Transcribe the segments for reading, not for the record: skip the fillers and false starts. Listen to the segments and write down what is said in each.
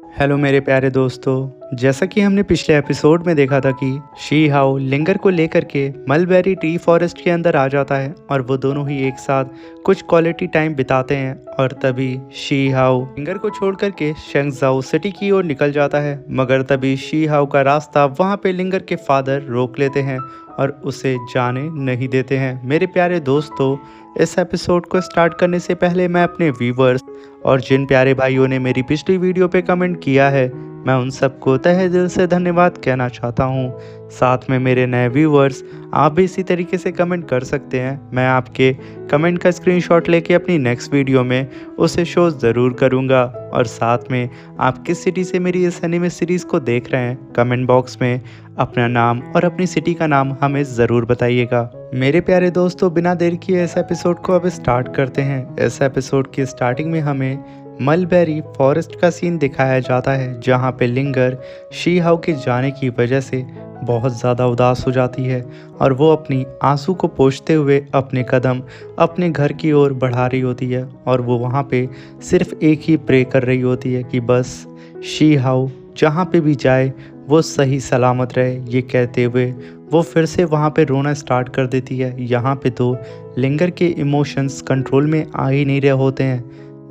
Hello मेरे प्यारे दोस्तों, जैसा कि हमने पिछले एपिसोड में देखा था कि शी हाउ लिंगर को लेकर के मलबेरी ट्री फॉरेस्ट के अंदर आ जाता है और वो दोनों ही एक साथ कुछ क्वालिटी टाइम बिताते हैं। और तभी शी हाउ लिंगर को छोड़ करके शेंगजाओ सिटी की ओर निकल जाता है, मगर तभी शी हाउ का रास्ता वहाँ पे लिंगर के फादर रोक लेते हैं और उसे जाने नहीं देते हैं। मेरे प्यारे दोस्तों, इस एपिसोड को स्टार्ट करने से पहले मैं अपने व्यूवर्स और जिन प्यारे भाइयों ने मेरी पिछली वीडियो पे कमेंट किया है, मैं उन सबको तहे दिल से धन्यवाद कहना चाहता हूँ। साथ में मेरे नए व्यूवर्स, आप भी इसी तरीके से कमेंट कर सकते हैं। मैं आपके कमेंट का स्क्रीनशॉट लेके अपनी नेक्स्ट वीडियो में उसे शो ज़रूर करूँगा। और साथ में आप किस सिटी से मेरी इस एनिमे सीरीज़ को देख रहे हैं, कमेंट बॉक्स में अपना नाम और अपनी सिटी का नाम हमें ज़रूर बताइएगा। मेरे प्यारे दोस्तों, बिना देर किए इस एपिसोड को अब स्टार्ट करते हैं। इस एपिसोड की स्टार्टिंग में हमें मलबेरी फॉरेस्ट का सीन दिखाया जाता है, जहाँ पे लिंगर शी हाउ के जाने की वजह से बहुत ज़्यादा उदास हो जाती है और वो अपनी आंसू को पोंछते हुए अपने कदम अपने घर की ओर बढ़ा रही होती है। और वो वहाँ पे सिर्फ एक ही प्रे कर रही होती है कि बस शी हाउ जहाँ पे भी जाए वो सही सलामत रहे। ये कहते हुए वो फिर से वहाँ पे रोना स्टार्ट कर देती है। यहाँ पे तो लिंगर के इमोशंस कंट्रोल में आ ही नहीं रहे होते हैं,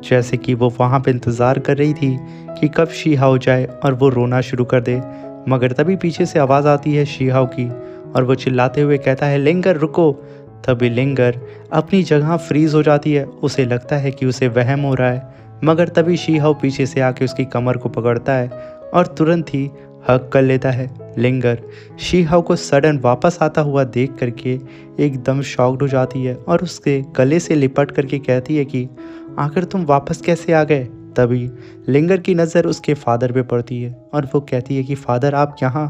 जैसे कि वो वहाँ पे इंतज़ार कर रही थी कि कब शी हाउ जाए और वो रोना शुरू कर दे। मगर तभी पीछे से आवाज़ आती है शी हाउ की और वो चिल्लाते हुए कहता है, लिंगर रुको। तभी लिंगर अपनी जगह फ्रीज़ हो जाती है। उसे लगता है कि उसे वहम हो रहा है, मगर तभी शी हाउ पीछे से आके उसकी कमर को पकड़ता है और तुरंत ही हक कर लेता है। लिंगर शी हाउ को सडन वापस आता हुआ देख करके एकदम शॉक्ड हो जाती है और उसके गले से लिपट करके कहती है कि आखिर तुम वापस कैसे आ गए। तभी लिंगर की नज़र उसके फादर पे पड़ती है और वो कहती है कि फादर आप यहाँ।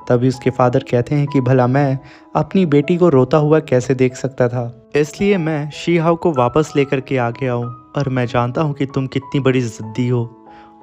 तभी उसके फादर कहते हैं कि भला मैं अपनी बेटी को रोता हुआ कैसे देख सकता था, इसलिए मैं शी हाउ को वापस लेकर के आ गया हूँ और मैं जानता हूँ कि तुम कितनी बड़ी ज़िद्दी हो,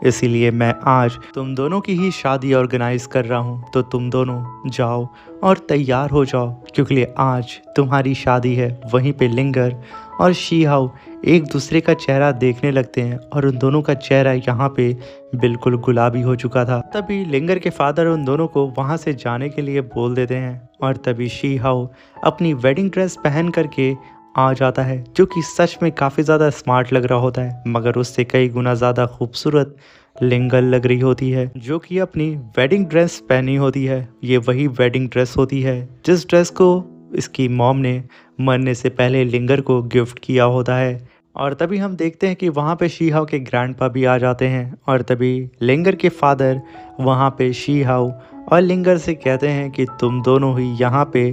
इसीलिए मैं आज तुम दोनों की ही शादी ऑर्गेनाइज कर रहा हूँ। तो तुम दोनों जाओ और तैयार हो जाओ, क्योंकि आज तुम्हारी शादी है। वहीं पे लिंगर और शी हाउ एक दूसरे का चेहरा देखने लगते हैं और उन दोनों का चेहरा यहाँ पे बिल्कुल गुलाबी हो चुका था। तभी लिंगर के फादर उन दोनों को वहाँ से जाने के लिए बोल देते हैं और तभी शी हाउ अपनी वेडिंग ड्रेस पहन करके आ जाता है, जो कि सच में काफ़ी ज़्यादा स्मार्ट लग रहा होता है, मगर उससे कई गुना ज़्यादा खूबसूरत लिंगर लग रही होती है, जो कि अपनी वेडिंग ड्रेस पहनी होती है। ये वही वेडिंग ड्रेस होती है जिस ड्रेस को इसकी मॉम ने मरने से पहले लिंगर को गिफ्ट किया होता है। और तभी हम देखते हैं कि वहाँ पे शी हाउ के ग्रैंडपा भी आ जाते हैं और तभी लिंगर के फादर वहाँ पे शी हाउ और लिंगर से कहते हैं कि तुम दोनों ही यहाँ पे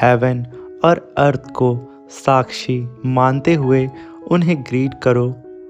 हेवन और अर्थ को साक्षी मानते हुए उन्हें ग्रीट करो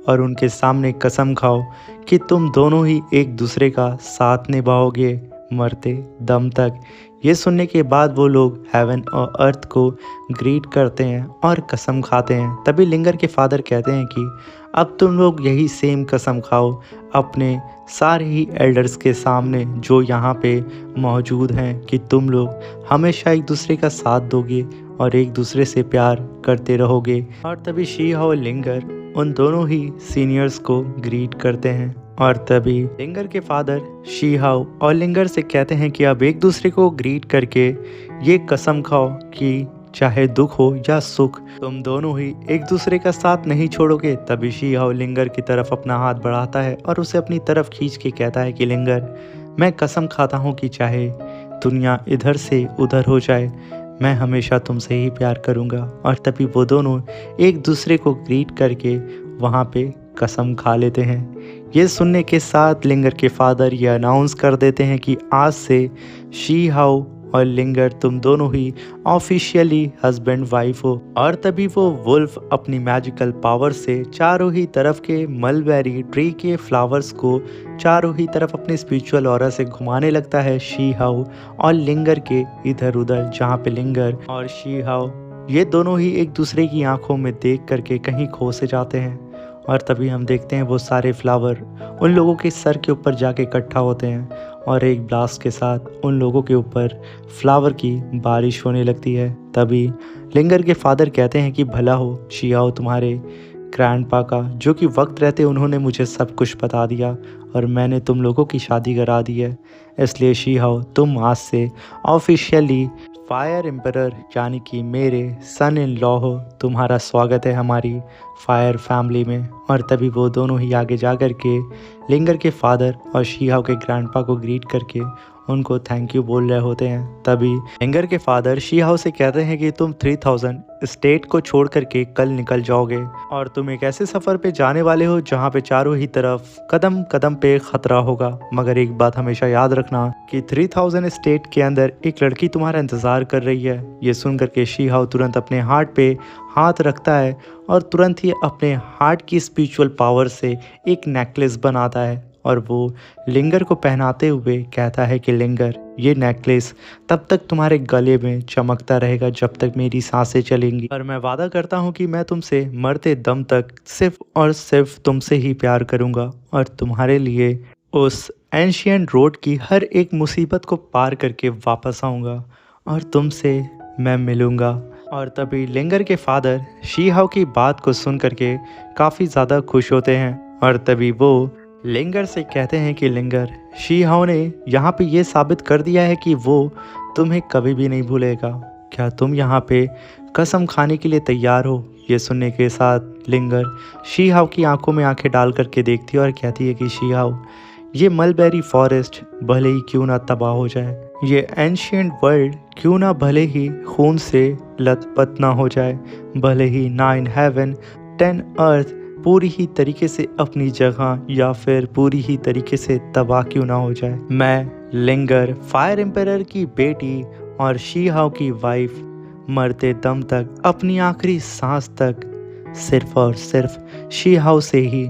और उनके सामने कसम खाओ कि तुम दोनों ही एक दूसरे का साथ निभाओगे मरते दम तक। ये सुनने के बाद वो लोग हेवन और अर्थ को ग्रीट करते हैं और कसम खाते हैं। तभी लिंगर के फादर कहते हैं कि अब तुम लोग यही सेम कसम खाओ अपने सारे ही एल्डर्स के सामने जो यहाँ पे मौजूद हैं, कि तुम लोग हमेशा एक दूसरे का साथ दोगे और एक दूसरे से प्यार करते रहोगे। और तभी शी हाउ और लिंगर उन दोनों ही सीनियर्स को ग्रीट करते हैं और तभी लिंगर के फादर शी हाउ और लिंगर से कहते हैं कि अब एक दूसरे को ग्रीट करके ये कसम खाओ कि चाहे दुख हो या सुख, तुम दोनों ही एक दूसरे का साथ नहीं छोड़ोगे। तभी शी हाउ लिंगर की तरफ अपना हाथ बढ़ाता है और उसे अपनी तरफ खींच के कहता है कि लिंगर, मैं कसम खाता हूँ कि चाहे दुनिया इधर से उधर हो जाए, मैं हमेशा तुमसे ही प्यार करूँगा। और तभी वो दोनों एक दूसरे को ग्रीट करके वहाँ पे कसम खा लेते हैं। ये सुनने के साथ लिंगर के फादर ये अनाउंस कर देते हैं कि आज से शी हाउ और लिंगर तुम दोनों ही ऑफिशियली हस्बैंड वाइफ हो। और तभी वो वुल्फ अपनी मैजिकल पावर से चारों ही तरफ के मलबेरी ट्री के फ्लावर्स को चारों ही तरफ अपने स्पिरिचुअल ऑरा से घुमाने लगता है शी हाउ और लिंगर के इधर उधर, जहाँ पे लिंगर और शी हाउ ये दोनों ही एक दूसरे की आंखों में देख करके कहीं खो से जाते हैं। और तभी हम देखते हैं वो सारे फ्लावर उन लोगों के सर के ऊपर जाके इकट्ठा होते हैं और एक ब्लास्ट के साथ उन लोगों के ऊपर फ्लावर की बारिश होने लगती है। तभी लिंगर के फादर कहते हैं कि भला हो शी हाउ तुम्हारे ग्रैंडपा का, जो कि वक्त रहते उन्होंने मुझे सब कुछ बता दिया और मैंने तुम लोगों की शादी करा दी है। इसलिए शी हाओ, तुम आज से ऑफिशियली फायर एम्परर यानी कि मेरे सन इन लॉ हो। तुम्हारा स्वागत है हमारी फायर फैमिली में। और तभी वो दोनों ही आगे जा कर के लिंगर के फादर और शी हाओ के ग्रैंडपा को ग्रीट करके उनको थैंक यू बोल रहे होते हैं। तभी लिंगर के फादर शी हाओ से कहते हैं कि तुम 3000 स्टेट को छोड़ करके कल निकल जाओगे और तुम एक ऐसे सफ़र पे जाने वाले हो जहाँ पे चारों ही तरफ कदम कदम पे खतरा होगा। मगर एक बात हमेशा याद रखना कि 3000 स्टेट के अंदर एक लड़की तुम्हारा इंतज़ार कर रही है। ये सुन करके शी हाओ तुरंत अपने हार्ट पे हाथ रखता है और तुरंत ही अपने हार्ट की स्पिरिचुअल पावर से एक नेकलेस बनाता है और वो लिंगर को पहनाते हुए कहता है कि लिंगर, ये नेकलेस तब तक तुम्हारे गले में चमकता रहेगा जब तक मेरी सांसें चलेंगी। और मैं वादा करता हूँ कि मैं तुमसे मरते दम तक सिर्फ और सिर्फ तुमसे ही प्यार करूँगा और तुम्हारे लिए उस एंशियंट रोड की हर एक मुसीबत को पार करके वापस आऊँगा और तुमसे मैं मिलूँगा। और तभी लिंगर के फादर शी हाओ की बात को सुन करके काफ़ी ज़्यादा खुश होते हैं और तभी वो लिंगर से कहते हैं कि लिंगर, शी हाओ ने यहाँ पे ये साबित कर दिया है कि वो तुम्हें कभी भी नहीं भूलेगा। क्या तुम यहाँ पे कसम खाने के लिए तैयार हो? ये सुनने के साथ लिंगर शी हाओ की आंखों में आंखें डाल करके देखती है और कहती है कि शी हाओ, ये मलबेरी फॉरेस्ट भले ही क्यों ना तबाह हो जाए, ये एंशियंट वर्ल्ड क्यों ना भले ही खून से लथपथ ना हो जाए, भले ही 9 हेवन 10 अर्थ पूरी ही तरीके से अपनी जगह या फिर पूरी ही तरीके से तबाह क्यों ना हो जाए, मैं लिंगर फायर एम्परर की बेटी और शी हाओ की वाइफ मरते दम तक अपनी आखिरी सांस तक सिर्फ और सिर्फ शी हाओ से ही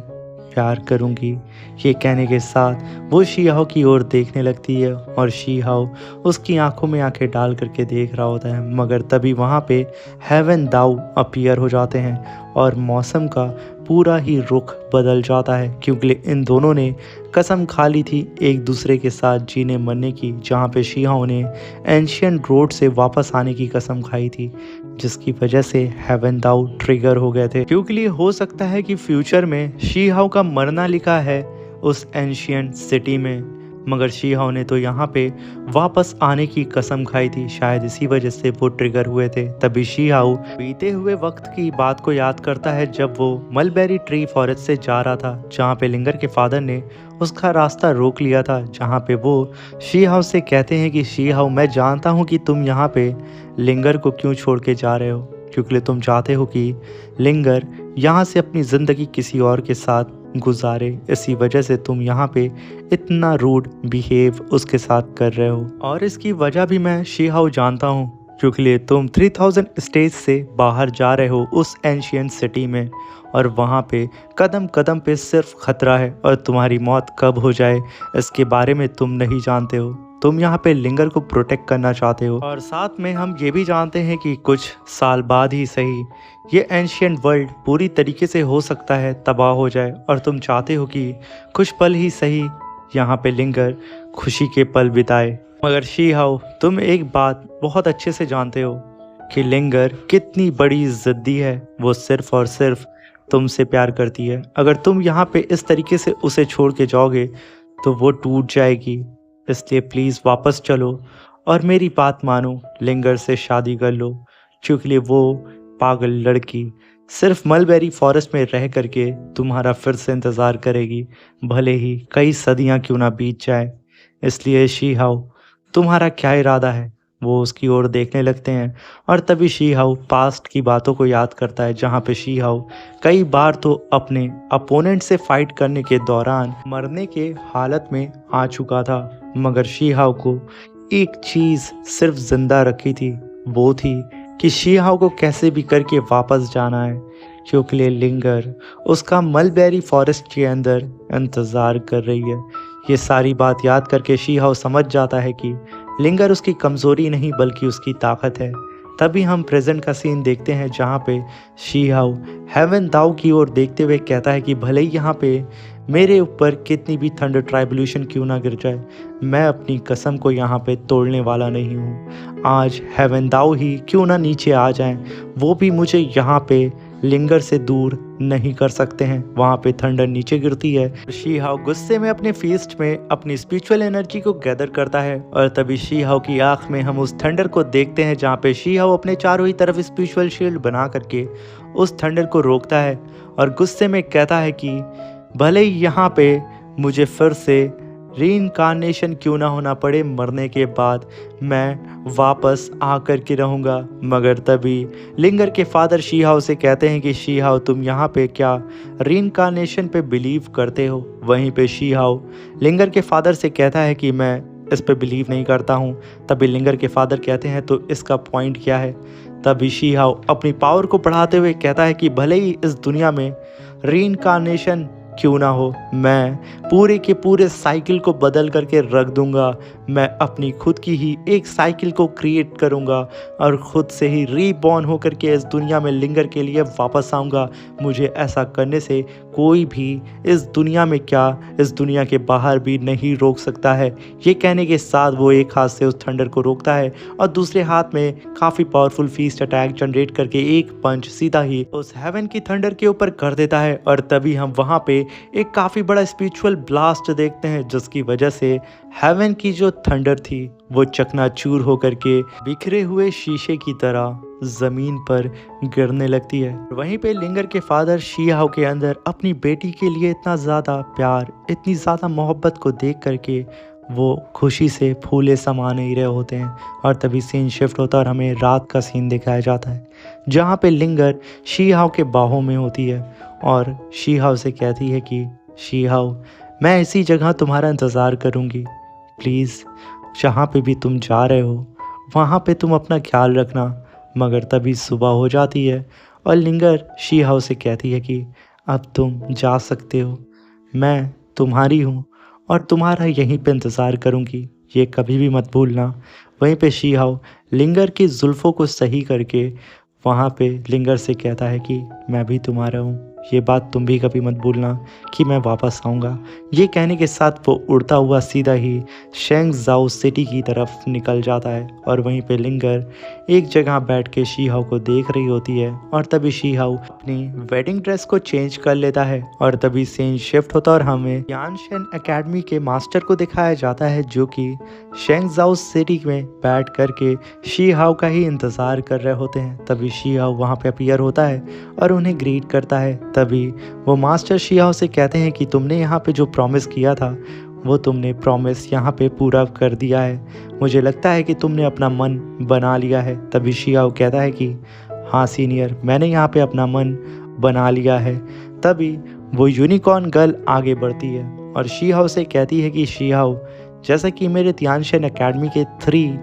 प्यार करूंगी। ये कहने के साथ वो शी हाओ की ओर देखने लगती है और शी हाओ उसकी आंखों में आंखें डाल करके देख रहा होता है। मगर तभी वहाँ पे हेवन दाऊ अपीयर हो जाते हैं और मौसम का पूरा ही रुख बदल जाता है क्योंकि इन दोनों ने कसम खा ली थी एक दूसरे के साथ जीने मरने की, जहाँ पे शी हाओ ने एंशियंट रोड से वापस आने की कसम खाई थी, जिसकी वजह से हेवन दाऊ ट्रिगर हो गए थे। क्योंकि हो सकता है कि फ्यूचर में शी हाओ का मरना लिखा है उस एंशियंट सिटी में, मगर शी हाओ ने तो यहाँ पे वापस आने की कसम खाई थी, शायद इसी वजह से वो ट्रिगर हुए थे। तभी शी हाओ बीते हुए वक्त की बात को याद करता है जब वो मलबेरी ट्री फॉरेस्ट से जा रहा था, जहाँ पे लिंगर के फादर ने उसका रास्ता रोक लिया था, जहाँ पे वो शी हाओ से कहते हैं कि शी हाओ, मैं जानता हूँ कि तुम यहाँ पे लिंगर को क्यों छोड़ के जा रहे हो, क्योंकि तुम चाहते हो कि लिंगर यहाँ से अपनी ज़िंदगी किसी और के साथ गुजारे, इसी वजह से तुम यहाँ पे इतना रूड बिहेव उसके साथ कर रहे हो। और इसकी वजह भी मैं शी हाओ जानता हूँ, क्योंकि तुम 3000 स्टेज से बाहर जा रहे हो उस एंशियंट सिटी में और वहाँ पे कदम कदम पे सिर्फ खतरा है और तुम्हारी मौत कब हो जाए इसके बारे में तुम नहीं जानते हो। तुम यहाँ पे लिंगर को प्रोटेक्ट करना चाहते हो और साथ में हम ये भी जानते हैं कि कुछ साल बाद ही सही ये एंशियंट वर्ल्ड पूरी तरीके से हो सकता है तबाह हो जाए और तुम चाहते हो कि कुछ पल ही सही यहाँ पे लिंगर खुशी के पल बिताए। मगर शी हाओ, तुम एक बात बहुत अच्छे से जानते हो कि लिंगर कितनी बड़ी ज़िद्दी है, वो सिर्फ और सिर्फ तुमसे प्यार करती है। अगर तुम यहाँ पे इस तरीके से उसे छोड़ के जाओगे तो वो टूट जाएगी, इसलिए प्लीज़ वापस चलो और मेरी बात मानो, लिंगर से शादी कर लो, क्योंकि वो पागल लड़की सिर्फ मलबेरी फॉरेस्ट में रह करके तुम्हारा फिर से इंतज़ार करेगी, भले ही कई सदियां क्यों ना बीत जाए। इसलिए शी हाओ, तुम्हारा क्या इरादा है? वो उसकी ओर देखने लगते हैं और तभी शी हाओ पास्ट की बातों को याद करता है, जहाँ पे शी हाओ कई बार तो अपने अपोनेंट से फाइट करने के दौरान मरने के हालत में आ चुका था, मगर शी हाओ को एक चीज़ सिर्फ जिंदा रखी थी, वो थी कि शी हाओ को कैसे भी करके वापस जाना है, क्योंकि लिंगर उसका मलबेरी फॉरेस्ट के अंदर इंतज़ार कर रही है। ये सारी बात याद करके शी हाओ समझ जाता है कि लिंगर उसकी कमज़ोरी नहीं बल्कि उसकी ताकत है। तभी हम प्रेजेंट का सीन देखते हैं, जहाँ पे शी हाओ हेवन दाऊ की ओर देखते हुए कहता है कि भले ही यहाँ पे मेरे ऊपर कितनी भी थंडर ट्राइबुलेशन क्यों ना गिर जाए, मैं अपनी कसम को यहाँ पे तोड़ने वाला नहीं हूँ। आज हेवन दाऊ ही क्यों ना नीचे आ जाएं, वो भी मुझे यहाँ पे लिंगर से दूर नहीं कर सकते हैं। वहाँ पे थंडर नीचे गिरती है। शी हाओ गुस्से में अपने फीस्ट में अपनी स्पिरिचुअल एनर्जी को गैदर करता है और तभी शी हाओ की आंख में हम उस थंडर को देखते हैं, जहाँ पे शी हाओ अपने चारों ही तरफ स्पिरिचुअल शील्ड बना करके उस थंडर को रोकता है और गुस्से में कहता है कि भले ही यहाँ पे मुझे फिर से रीइंकार्नेशन क्यों ना होना पड़े, मरने के बाद मैं वापस आकर के रहूँगा। मगर तभी लिंगर के फादर शी हाओ से कहते हैं कि शी हाओ तुम यहाँ पे क्या रीइंकार्नेशन पे बिलीव करते हो? वहीं पे शी हाओ लिंगर के फादर से कहता है कि मैं इस पे बिलीव नहीं करता हूँ। तभी लिंगर के फादर कहते हैं तो इसका पॉइंट क्या है? तभी शी हाओ अपनी पावर को बढ़ाते हुए कहता है कि भले ही इस दुनिया में रीइंकार्नेशन क्यों ना हो, मैं पूरे के पूरे साइकिल को बदल करके रख दूंगा। मैं अपनी खुद की ही एक साइकिल को क्रिएट करूंगा और खुद से ही रीबॉर्न होकर के इस दुनिया में लिंगर के लिए वापस आऊंगा। मुझे ऐसा करने से कोई भी इस दुनिया में क्या, इस दुनिया के बाहर भी नहीं रोक सकता है। ये कहने के साथ वो एक हाथ से उस थंडर को रोकता है और दूसरे हाथ में काफ़ी पावरफुल फीस्ट अटैक जनरेट करके एक पंच सीधा ही उस हेवन की थंडर के ऊपर कर देता है। और तभी हम वहाँ पे एक काफ़ी बड़ा स्पिरिचुअल ब्लास्ट देखते हैं, जिसकी वजह से हेवन की जो थंडर थी वो चकनाचूर होकर के बिखरे हुए शीशे की तरह जमीन पर गिरने लगती है। वहीं पे लिंगर के फादर शी हाओ के अंदर अपनी बेटी के लिए इतना ज़्यादा प्यार, इतनी ज़्यादा मोहब्बत को देख करके वो खुशी से फूले समा नहीं रहे होते हैं। और तभी सीन शिफ्ट होता है और हमें रात का सीन दिखाया जाता है, जहाँ पे लिंगर शी हाओ के बाहों में होती है और शी हाओ से कहती है कि शी हाओ मैं इसी जगह तुम्हारा इंतज़ार करूँगी, प्लीज़ जहाँ पे भी तुम जा रहे हो वहाँ पे तुम अपना ख्याल रखना। मगर तभी सुबह हो जाती है और लिंगर शी हाओ से कहती है कि अब तुम जा सकते हो, मैं तुम्हारी हूँ और तुम्हारा यहीं पे इंतज़ार करूँगी, ये कभी भी मत भूलना। वहीं पे शी हाओ लिंगर की जुल्फ़ों को सही करके वहाँ पे लिंगर से कहता है कि मैं भी तुम्हारा हूँ, ये बात तुम भी कभी मत भूलना कि मैं वापस आऊँगा। ये कहने के साथ वो उड़ता हुआ सीधा ही शेंगजाओ सिटी की तरफ निकल जाता है और वहीं पे लिंगर एक जगह बैठ के शी हाओ को देख रही होती है। और तभी शी हाओ अपनी वेडिंग ड्रेस को चेंज कर लेता है और तभी सीन शिफ्ट होता है और हमें यानशेन एकेडमी के मास्टर को दिखाया जाता है, जो कि शेंगजाओ सिटी में बैठ करके शी हाओ का ही इंतज़ार कर रहे होते हैं। तभी शी हाओ वहाँ पे अपीयर होता है और उन्हें ग्रीट करता है। तभी वो मास्टर शी हाओ से कहते हैं कि तुमने यहाँ पे जो प्रॉमिस किया था वो तुमने प्रॉमिस यहाँ पे पूरा कर दिया है, मुझे लगता है कि तुमने अपना मन बना लिया है। तभी शी हाओ कहता है कि हाँ सीनियर, मैंने यहाँ पे अपना मन बना लिया है। तभी वो यूनिकॉर्न गर्ल आगे बढ़ती है और शी हाओ से कहती है कि शी हाओ जैसा कि मेरे यानशेन एकेडमी के 3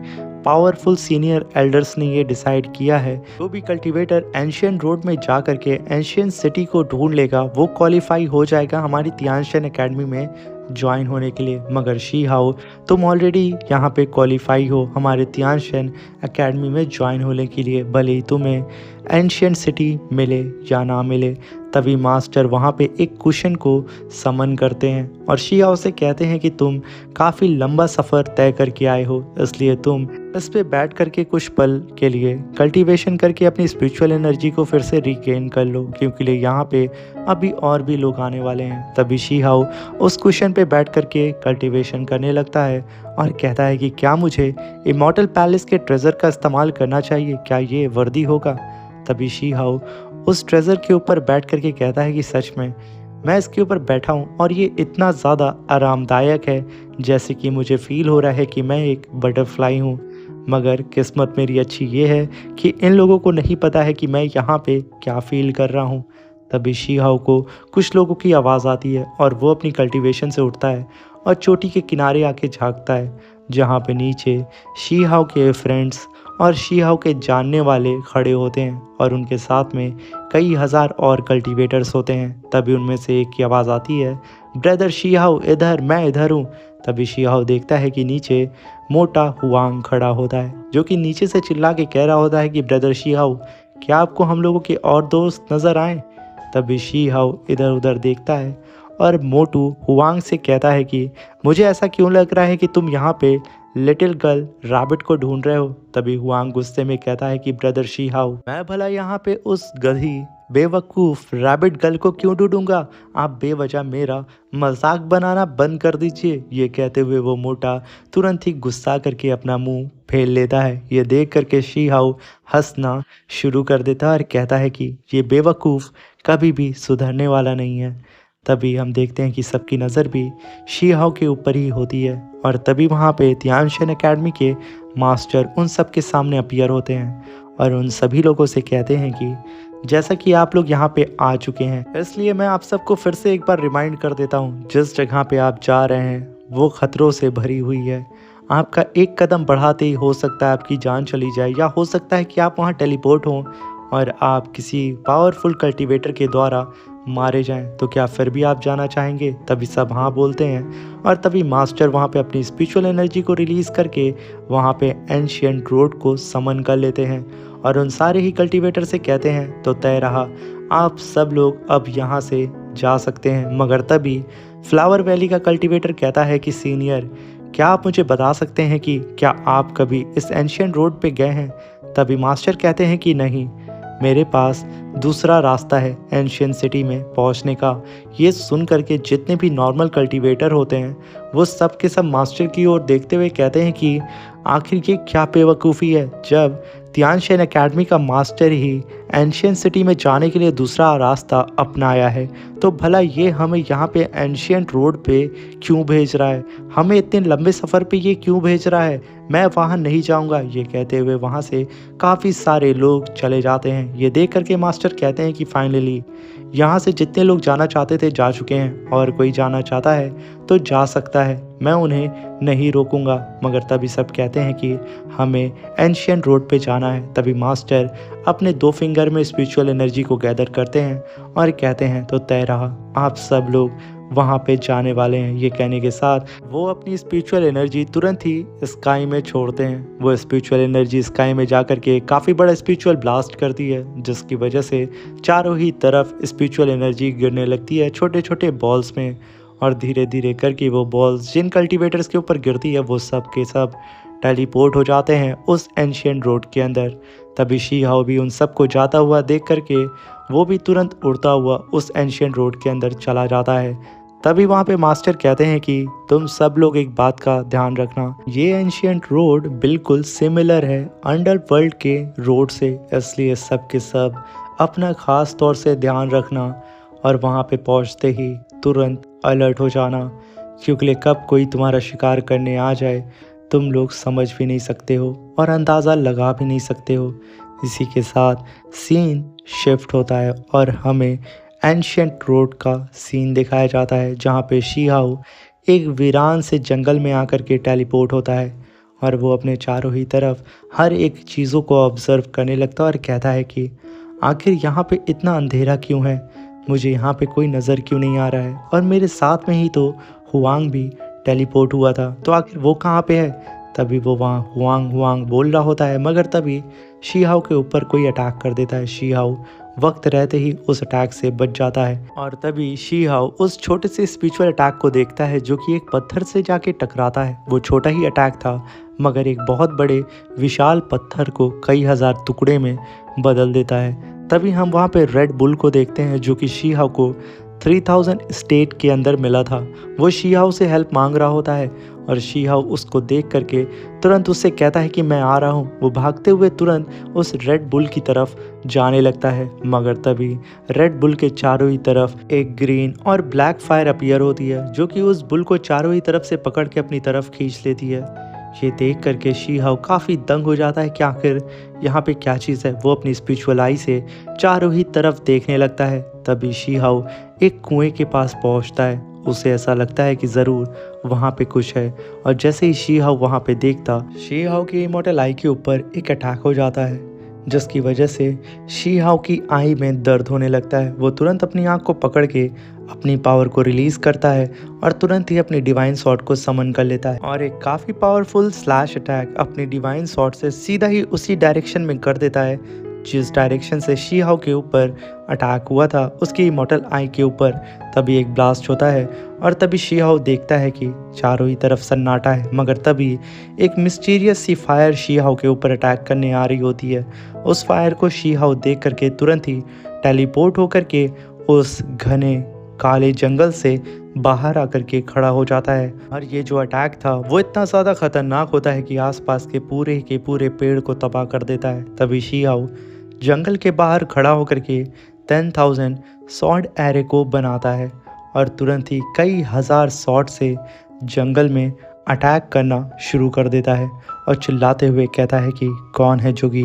पावरफुल सीनियर एल्डर्स ने ये डिसाइड किया है, वो भी कल्टीवेटर एंशियन रोड में जा करके एंशियन सिटी को ढूंढ लेगा, वो क्वालिफाई हो जाएगा हमारी यानशेन एकेडमी में ज्वाइन होने के लिए। मगर शी हाओ तुम ऑलरेडी यहाँ पे क्वालिफाई हो हमारे यानशेन एकेडमी में ज्वाइन होने के लिए, भले ही तुम्हें एंशियन सिटी मिले या ना मिले। तभी मास्टर वहाँ पे एक कुशन को समन करते हैं और शी हाओ से कहते हैं कि तुम काफ़ी लंबा सफ़र तय करके आए हो, इसलिए तुम इस पे बैठ करके कुछ पल के लिए कल्टीवेशन करके अपनी स्पिरिचुअल एनर्जी को फिर से रिगेन कर लो, क्योंकि यहाँ पे अभी और भी लोग आने वाले हैं। तभी शी हाओ उस कुशन पे बैठ करके कल्टीवेशन करने लगता है और कहता है कि क्या मुझे इमॉर्टल पैलेस के ट्रेजर का इस्तेमाल करना चाहिए, क्या ये वर्दी होगा? तभी शी हाओ उस ट्रेजर के ऊपर बैठ करके कहता है कि सच में मैं इसके ऊपर बैठा हूँ और ये इतना ज़्यादा आरामदायक है जैसे कि मुझे फील हो रहा है कि मैं एक बटरफ्लाई हूँ। मगर किस्मत मेरी अच्छी ये है कि इन लोगों को नहीं पता है कि मैं यहाँ पे क्या फील कर रहा हूँ। तभी शी हाओ को कुछ लोगों की आवाज़ आती है और वो अपनी कल्टीवेशन से उठता है और चोटी के किनारे आके झांकता है, जहाँ पे नीचे शी हाओ के फ्रेंड्स और शी हाओ के जानने वाले खड़े होते हैं और उनके साथ में कई हज़ार और कल्टीवेटर्स होते हैं। तभी उनमें से एक की आवाज़ आती है, ब्रदर शी हाओ इधर, मैं इधर हूँ। तभी शी हाओ देखता है कि नीचे मोटा हुआंग खड़ा होता है, जो कि नीचे से चिल्ला के कह रहा होता है कि ब्रदर शी हाओ क्या आपको हम लोगों के और दोस्त नज़र आए? तभी शी हाओ इधर उधर देखता है और मोटू हुआंग से कहता है कि मुझे ऐसा क्यों लग रहा है कि तुम यहाँ पे लिटिल गर्ल रैबिट को ढूंढ रहे हो? तभी हुआंग गुस्से में कहता है कि ब्रदर शी हाओ मैं भला यहाँ पे उस गधी बेवकूफ़ रैबिट गर्ल को क्यों ढूंढूंगा, आप बेवजह मेरा मजाक बनाना बंद कर दीजिए। ये कहते हुए वो मोटा तुरंत ही गुस्सा करके अपना मुंह फेर लेता है। ये देख करके शी हाउ हंसना शुरू कर देता है और कहता है कि ये बेवकूफ़ कभी भी सुधरने वाला नहीं है। तभी हम देखते हैं कि सबकी नज़र भी शी हाउ के ऊपर ही होती है और तभी वहाँ पे तियानशन एकेडमी के मास्टर उन सब के सामने अपीयर होते हैं और उन सभी लोगों से कहते हैं कि जैसा कि आप लोग यहाँ पे आ चुके हैं, इसलिए मैं आप सबको फिर से एक बार रिमाइंड कर देता हूँ, जिस जगह पे आप जा रहे हैं वो खतरों से भरी हुई है। आपका एक कदम बढ़ाते ही हो सकता है आपकी जान चली जाए, या हो सकता है कि आप वहाँ टेलीपोर्ट हों और आप किसी पावरफुल कल्टीवेटर के द्वारा मारे जाएं। तो क्या फिर भी आप जाना चाहेंगे? तभी सब हाँ बोलते हैं और तभी मास्टर वहाँ पे अपनी स्पिरिचुअल एनर्जी को रिलीज़ करके वहाँ पे एंशिएंट रोड को समन कर लेते हैं और उन सारे ही कल्टीवेटर से कहते हैं तो तय रहा, आप सब लोग अब यहाँ से जा सकते हैं। मगर तभी फ्लावर वैली का कल्टीवेटर कहता है कि सीनियर, क्या आप मुझे बता सकते हैं कि क्या आप कभी इस एंशिएंट रोड पे गए हैं? तभी मास्टर कहते हैं कि नहीं, मेरे पास दूसरा रास्ता है एंशिएंट सिटी में पहुंचने का। ये सुन करके जितने भी नॉर्मल कल्टीवेटर होते हैं वो सब के सब मास्टर की ओर देखते हुए कहते हैं कि आखिर ये क्या बेवकूफ़ी है, जब तियानशन एकेडमी का मास्टर ही एंशिएंट सिटी में जाने के लिए दूसरा रास्ता अपनाया है, तो भला ये हमें यहाँ पे एंशिएंट रोड पे क्यों भेज रहा है, हमें इतने लंबे सफ़र पे ये क्यों भेज रहा है, मैं वहाँ नहीं जाऊँगा। ये कहते हुए वहाँ से काफ़ी सारे लोग चले जाते हैं। ये देख करके मास्टर कहते हैं कि फाइनली यहाँ से जितने लोग जाना चाहते थे जा चुके हैं और कोई जाना चाहता है तो जा सकता है, मैं उन्हें नहीं रोकूंगा। मगर तभी सब कहते हैं कि हमें एंशिएंट रोड पे जाना है। तभी मास्टर अपने 2 फिंगर में स्पिरिचुअल एनर्जी को गैदर करते हैं और कहते हैं तो तय रहा, आप सब लोग वहाँ पे जाने वाले हैं। ये कहने के साथ वो अपनी स्पिरिचुअल एनर्जी तुरंत ही स्काई में छोड़ते हैं। वो स्पिरिचुअल एनर्जी स्काई में जा करके काफ़ी बड़ा स्पिरिचुअल ब्लास्ट करती है, जिसकी वजह से चारों ही तरफ स्पिरिचुअल एनर्जी गिरने लगती है छोटे छोटे बॉल्स में और धीरे धीरे करके वो बॉल्स जिन कल्टीवेटर्स के ऊपर गिरती है वो सब के सब टेलीपोर्ट हो जाते हैं उस एंशिएंट रोड के अंदर। तभी शी हाउ भी उन सबको जाता हुआ देख करके वो भी तुरंत उड़ता हुआ उस एंशिएंट रोड के अंदर चला जाता है। तभी वहाँ पे मास्टर कहते हैं कि तुम सब लोग एक बात का ध्यान रखना, ये एंशिएंट रोड बिल्कुल सिमिलर है अंडरवर्ल्ड के रोड से, इसलिए सब के सब अपना ख़ास तौर से ध्यान रखना और वहाँ पे पहुँचते ही तुरंत अलर्ट हो जाना, क्योंकि कब कोई तुम्हारा शिकार करने आ जाए तुम लोग समझ भी नहीं सकते हो और अंदाज़ा लगा भी नहीं सकते हो। इसी के साथ सीन शिफ्ट होता है और हमें एंशिएंट रोड का सीन दिखाया जाता है, जहाँ पे शी हाउ एक वीरान से जंगल में आकर के टेलीपोर्ट होता है और वो अपने चारों ही तरफ हर एक चीज़ों को ऑब्ज़र्व करने लगता है और कहता है कि आखिर यहाँ पे इतना अंधेरा क्यों है, मुझे यहाँ पे कोई नज़र क्यों नहीं आ रहा है, और मेरे साथ में ही तो हुआंग भी टेलीपोर्ट हुआ था, तो आखिर वो कहाँ पे है। तभी वो वहाँ हुआंग हुआंग बोल रहा होता है, मगर तभी शी हाउ के ऊपर कोई अटैक कर देता है। शी हाउ वक्त रहते ही उस अटैक से बच जाता है और तभी शी हाउ उस छोटे से स्पिरिचुअल अटैक को देखता है जो कि एक पत्थर से जाके टकराता है। वो छोटा ही अटैक था मगर एक बहुत बड़े विशाल पत्थर को कई हजार टुकड़े में बदल देता है। तभी हम वहाँ पे रेड बुल को देखते हैं जो कि शी हाउ को 3000 स्टेट के अंदर मिला था। वो शी हाउ से हेल्प मांग रहा होता है और शी हाउ उसको देख करके तुरंत उससे कहता है कि मैं आ रहा हूँ। वो भागते हुए तुरंत उस रेड बुल की तरफ जाने लगता है, मगर तभी रेड बुल के चारों ही तरफ एक ग्रीन और ब्लैक फायर अपीयर होती है जो कि उस बुल को चारों ही तरफ से पकड़ के अपनी तरफ खींच लेती है। ये देख करके शी हाउ काफ़ी दंग हो जाता है कि आखिर यहाँ पे क्या चीज़ है। वो अपनी स्पिरिचुअल आई से चारों ही तरफ देखने लगता है। तभी शी हाउ एक कुएं के पास पहुँचता है। उसे ऐसा लगता है कि ज़रूर वहाँ पे कुछ है, और जैसे ही शी हाउ वहाँ पे देखता, शी हाउ की इमोर्टल आई के ऊपर एक अटैक हो जाता है जिसकी वजह से शी हाउ की आई में दर्द होने लगता है। वो तुरंत अपनी आँख को पकड़ के अपनी पावर को रिलीज़ करता है और तुरंत ही अपनी डिवाइन सॉर्ड को समन कर लेता है और एक काफ़ी पावरफुल स्लैश अटैक अपनी डिवाइन सॉर्ड से सीधा ही उसी डायरेक्शन में कर देता है जिस डायरेक्शन से शी हाओ के ऊपर अटैक हुआ था उसकी इमॉर्टल आई के ऊपर तभी एक ब्लास्ट होता है और तभी शी हाओ देखता है कि चारों ही तरफ सन्नाटा है, मगर तभी एक मिस्टीरियस सी फायर शी हाओ के ऊपर अटैक करने आ रही होती है। उस फायर को शी हाओ देख करके तुरंत ही टेलीपोर्ट होकर के उस घने काले जंगल से बाहर आकर के खड़ा हो जाता है। और ये जो अटैक था वो इतना ज़्यादा खतरनाक होता है कि आसपास के पूरे पेड़ को तबाह कर देता है। तभी शी हाओ जंगल के बाहर खड़ा होकर के 10,000 सॉर्ड एरे को बनाता है और तुरंत ही कई हज़ार सॉर्ड से जंगल में अटैक करना शुरू कर देता है और चिल्लाते हुए कहता है कि कौन है जो कि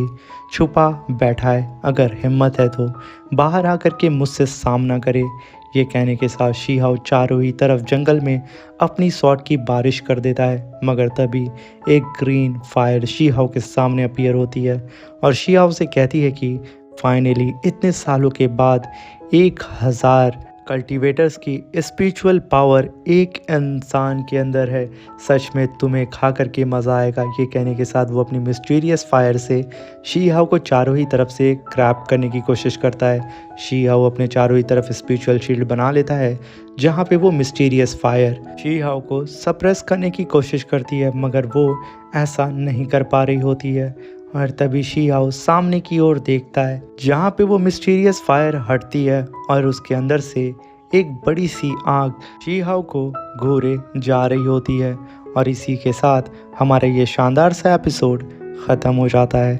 छुपा बैठा है, अगर हिम्मत है तो बाहर आकर के मुझसे सामना करे। ये कहने के साथ शी हाओ चारों ही तरफ जंगल में अपनी सॉर्ड की बारिश कर देता है, मगर तभी एक ग्रीन फायर शी हाओ के सामने अपीयर होती है और शी हाओ से कहती है कि फाइनली इतने सालों के बाद 1000 कल्टीवेटर्स की स्पिरिचुअल पावर एक इंसान के अंदर है, सच में तुम्हें खा करके मज़ा आएगा। ये कहने के साथ वो अपनी मिस्टीरियस फायर से शी हाओ को चारों ही तरफ से क्रैप करने की कोशिश करता है। शी हाओ अपने चारों ही तरफ स्पिरिचुअल शील्ड बना लेता है जहाँ पे वो मिस्टीरियस फायर शी हाओ को सप्रेस करने की कोशिश करती है, मगर वो ऐसा नहीं कर पा रही होती है। और तभी शी हाओ सामने की ओर देखता है जहाँ पे वो मिस्टीरियस फायर हटती है और उसके अंदर से एक बड़ी सी आग शी हाओ को घूरे जा रही होती है। और इसी के साथ हमारा ये शानदार सा एपिसोड ख़त्म हो जाता है।